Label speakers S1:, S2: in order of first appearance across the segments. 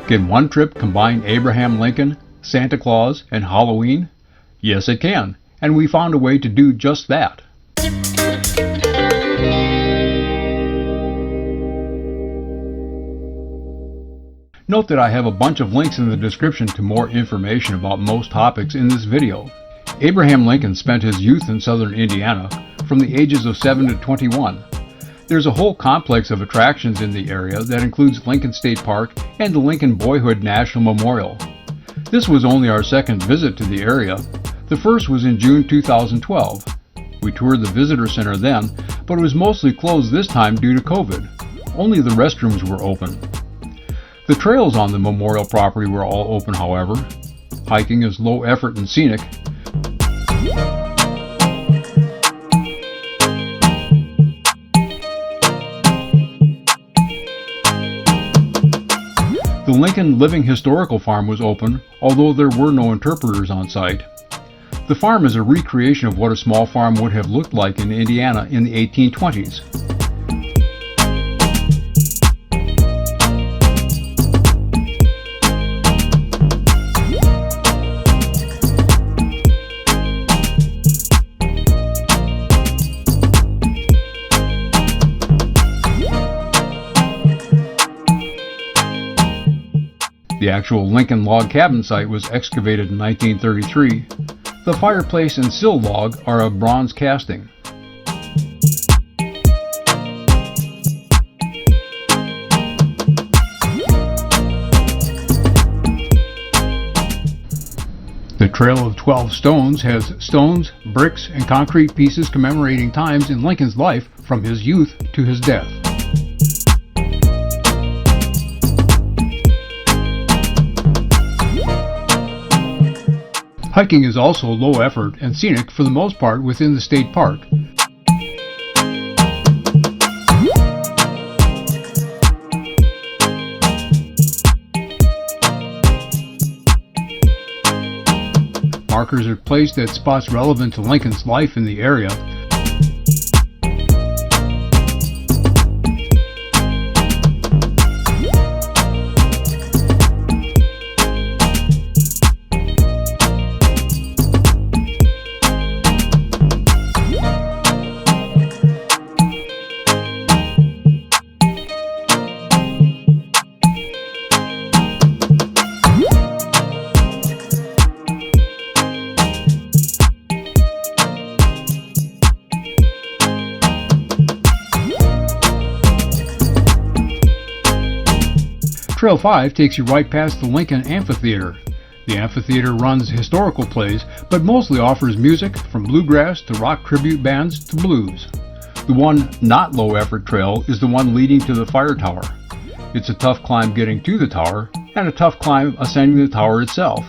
S1: Can one trip combine Abraham Lincoln, Santa Claus, and Halloween? Yes, it can, and we found a way to do just that. Note that I have a bunch of links in the description to more information about most topics in this video. Abraham Lincoln spent his youth in southern Indiana from the ages of 7 to 21. There's a whole complex of attractions in the area that includes Lincoln State Park and the Lincoln Boyhood National Memorial. This was only our second visit to the area. The first was in June 2012. We toured the visitor center then, but it was mostly closed this time due to COVID. Only the restrooms were open. The trails on the memorial property were all open, however. Hiking is low effort and scenic. The Lincoln Living Historical Farm was open, although there were no interpreters on site. The farm is a recreation of what a small farm would have looked like in Indiana in the 1820s. The actual Lincoln log cabin site was excavated in 1933. The fireplace and sill log are of bronze casting. The Trail of 12 Stones has stones, bricks, and concrete pieces commemorating times in Lincoln's life from his youth to his death. Hiking is also low effort and scenic for the most part within the state park. Markers are placed at spots relevant to Lincoln's life in the area. Trail 5 takes you right past the Lincoln Amphitheatre. The amphitheater runs historical plays, but mostly offers music from bluegrass to rock tribute bands to blues. The one not low-effort trail is the one leading to the fire tower. It's a tough climb getting to the tower, and a tough climb ascending the tower itself.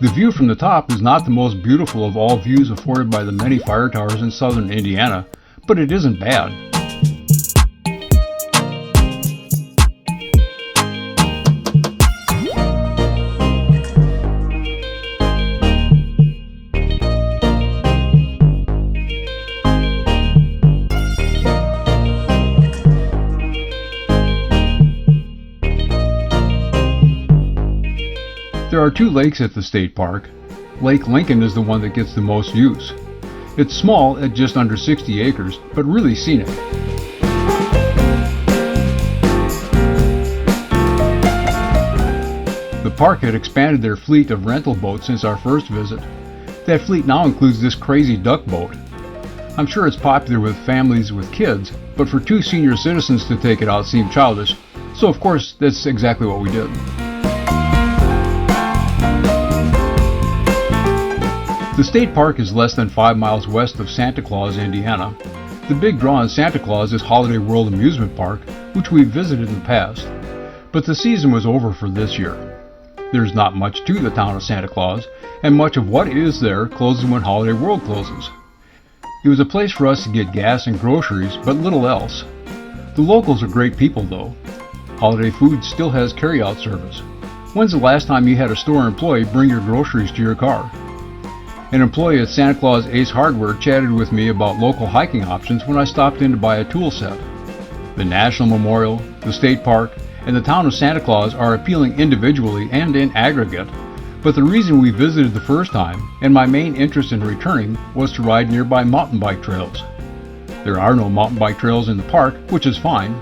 S1: The view from the top is not the most beautiful of all views afforded by the many fire towers in southern Indiana, but it isn't bad. There are two lakes at the state park. Lake Lincoln is the one that gets the most use. It's small at just under 60 acres, but really scenic. The park had expanded their fleet of rental boats since our first visit. That fleet now includes this crazy duck boat. I'm sure it's popular with families with kids, but for two senior citizens to take it out seemed childish, so of course that's exactly what we did. The state park is less than 5 miles west of Santa Claus, Indiana. The big draw in Santa Claus is Holiday World Amusement Park, which we've visited in the past. But the season was over for this year. There's not much to the town of Santa Claus, and much of what is there closes when Holiday World closes. It was a place for us to get gas and groceries, but little else. The locals are great people though. Holiday Food still has carry-out service. When's the last time you had a store employee bring your groceries to your car? An employee at Santa Claus Ace Hardware chatted with me about local hiking options when I stopped in to buy a tool set. The National Memorial, the State Park, and the town of Santa Claus are appealing individually and in aggregate, but the reason we visited the first time, and my main interest in returning, was to ride nearby mountain bike trails. There are no mountain bike trails in the park, which is fine,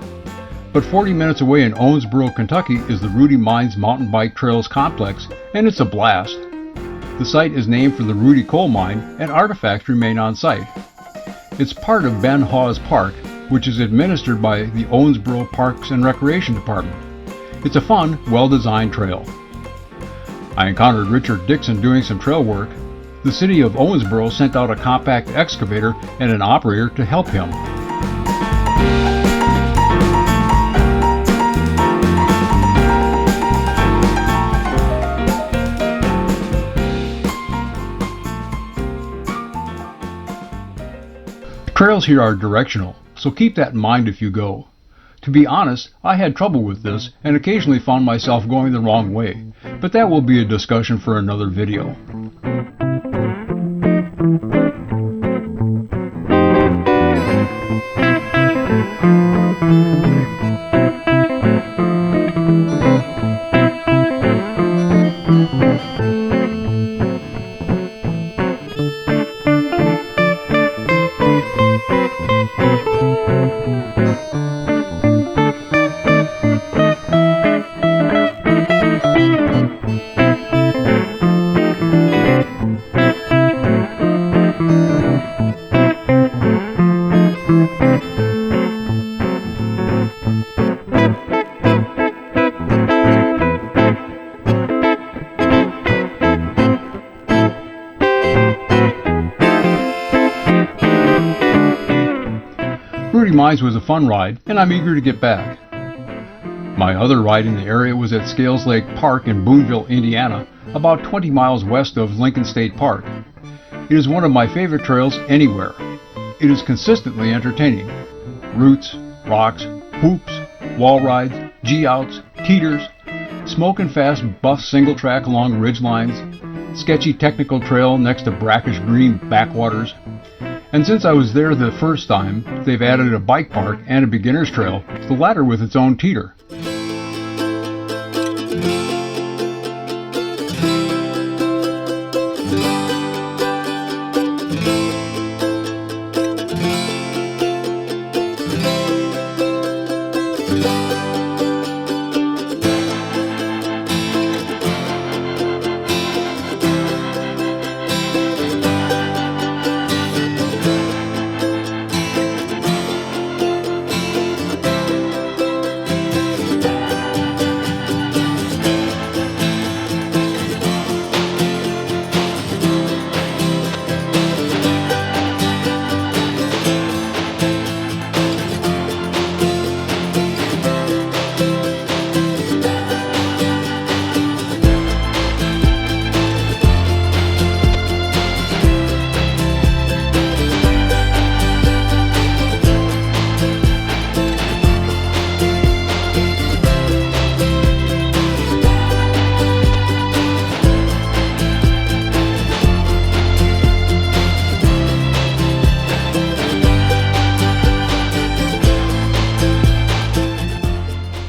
S1: but 40 minutes away in Owensboro, Kentucky is the Rudy Mines Mountain Bike Trails Complex, and it's a blast. The site is named for the Rudy coal mine, and artifacts remain on site. It's part of Ben Hawes Park, which is administered by the Owensboro Parks and Recreation Department. It's a fun, well-designed trail. I encountered Richard Dixon doing some trail work. The city of Owensboro sent out a compact excavator and an operator to help him. Trails here are directional, so keep that in mind if you go. To be honest, I had trouble with this and occasionally found myself going the wrong way, but that will be a discussion for another video. Rudy Mines was a fun ride, and I'm eager to get back. My other ride in the area was at Scales Lake Park in Boonville, Indiana, about 20 miles west of Lincoln State Park. It is one of my favorite trails anywhere. It is consistently entertaining. Routes, rocks, hoops, wall rides, G-outs, teeters, smoking fast buff single track along ridge lines, sketchy technical trail next to brackish green backwaters. And since I was there the first time, they've added a bike park and a beginner's trail, the latter with its own teeter.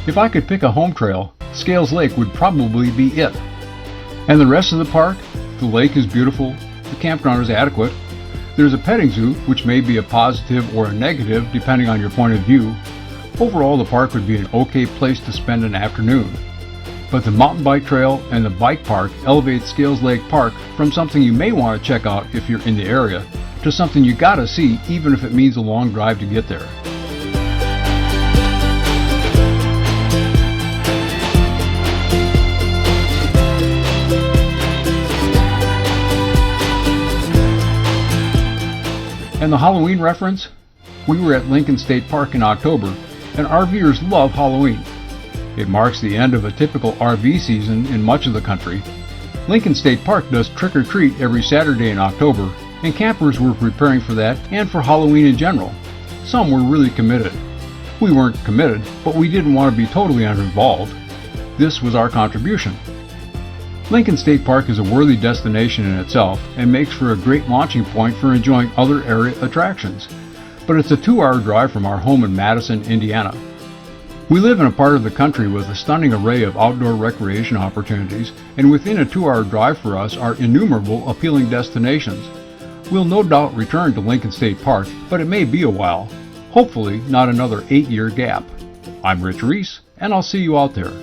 S1: If I could pick a home trail, Scales Lake would probably be it. And the rest of the park? The lake is beautiful, the campground is adequate, there's a petting zoo, which may be a positive or a negative depending on your point of view. Overall, the park would be an okay place to spend an afternoon. But the mountain bike trail and the bike park elevate Scales Lake Park from something you may want to check out if you're in the area to something you gotta see even if it means a long drive to get there. And the Halloween reference? We were at Lincoln State Park in October, and RVers love Halloween. It marks the end of a typical RV season in much of the country. Lincoln State Park does trick-or-treat every Saturday in October, and campers were preparing for that and for Halloween in general. Some were really committed. We weren't committed, but we didn't want to be totally uninvolved. This was our contribution. Lincoln State Park is a worthy destination in itself and makes for a great launching point for enjoying other area attractions. But it's a 2-hour drive from our home in Madison, Indiana. We live in a part of the country with a stunning array of outdoor recreation opportunities, and within a 2-hour drive for us are innumerable appealing destinations. We'll no doubt return to Lincoln State Park, but it may be a while. Hopefully not another 8-year gap. I'm Rich Reese, and I'll see you out there.